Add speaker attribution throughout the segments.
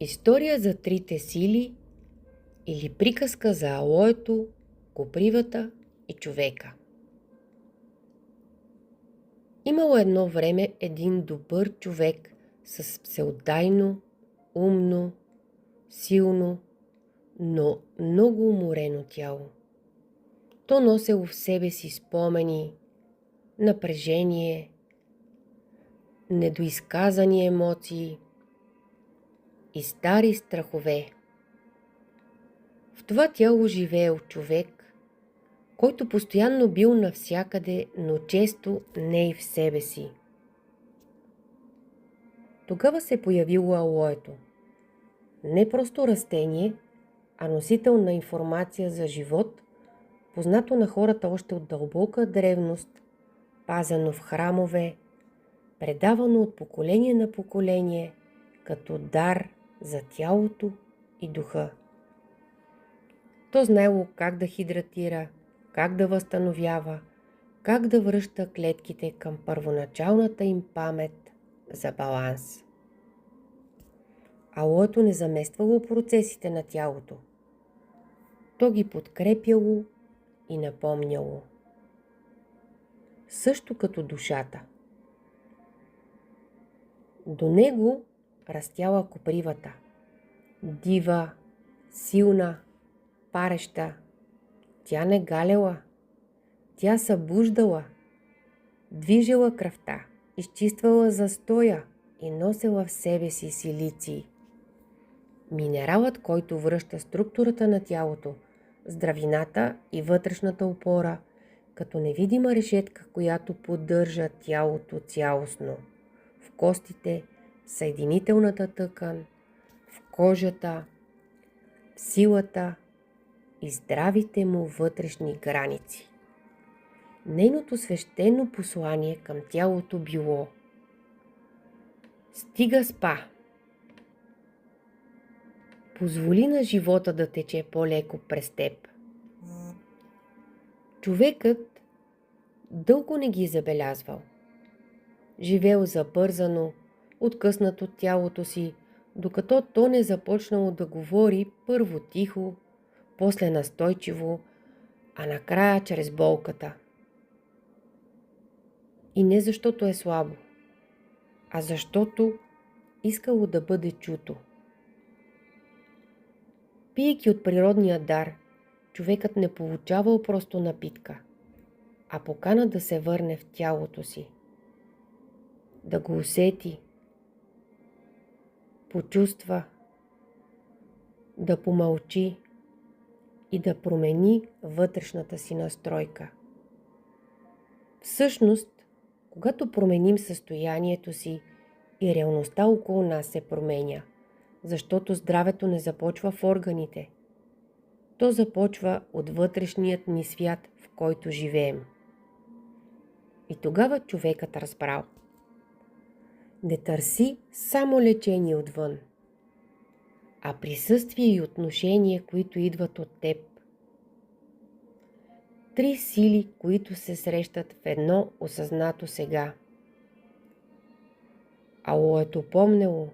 Speaker 1: История за трите сили или приказка за алоето, копривата и човека. Имало едно време един добър човек с всеотдайно, умно, силно, но много уморено тяло. То носело в себе си спомени, напрежение, недоизказани емоции и стари страхове. В това тяло живеел човек, който постоянно бил навсякъде, но често не и в себе си. Тогава се появило алоето. Не просто растение, а носител на информация за живот, познато на хората още от дълбока древност, пазено в храмове, предавано от поколение на поколение, като дар за тялото и духа. То знаело как да хидратира, как да възстановява, как да връща клетките към първоначалната им памет за баланс. Алоето не замествало процесите на тялото. То ги подкрепяло и напомняло. Също като душата. До него растяла копривата. Дива, силна, пареща. Тя не галела. Тя събуждала. Движила кръвта, изчиствала застоя и носела в себе си силици. Минералът, който връща структурата на тялото, здравината и вътрешната опора, като невидима решетка, която поддържа тялото цялостно. В костите, в съединителната тъкан, в кожата, в силата и здравите му вътрешни граници. Нейното свещено послание към тялото било: стига спа! Позволи на живота да тече по-леко през теб. Човекът дълго не ги забелязвал. Живеел забързано, откъснат от тялото си, докато то не започнало да говори първо тихо, после настойчиво, а накрая чрез болката. И не защото е слабо, а защото искало да бъде чуто. Пиейки от природния дар, човекът не получавал просто напитка, а покана да се върне в тялото си, да го усети, почувства, да помълчи и да промени вътрешната си настройка. Всъщност, когато променим състоянието си, и реалността около нас се променя, защото здравето не започва в органите. То започва от вътрешният ни свят, в който живеем. И тогава човекът разбрал: не търси само лечение отвън, а присъствие и отношения, които идват от теб. Три сили, които се срещат в едно осъзнато сега. Алоето помнело,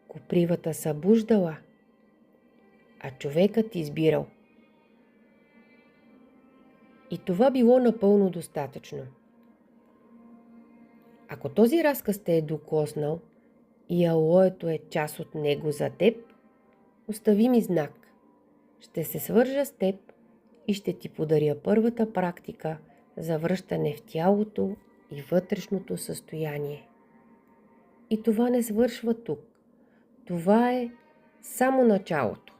Speaker 1: копривата събуждала, а човекът избирал. И това било напълно достатъчно. Ако този разказ те е докоснал и алоето е част от него за теб, остави ми знак. Ще се свържа с теб и ще ти подаря първата практика за връщане в тялото и вътрешното състояние. И това не свършва тук. Това е само началото.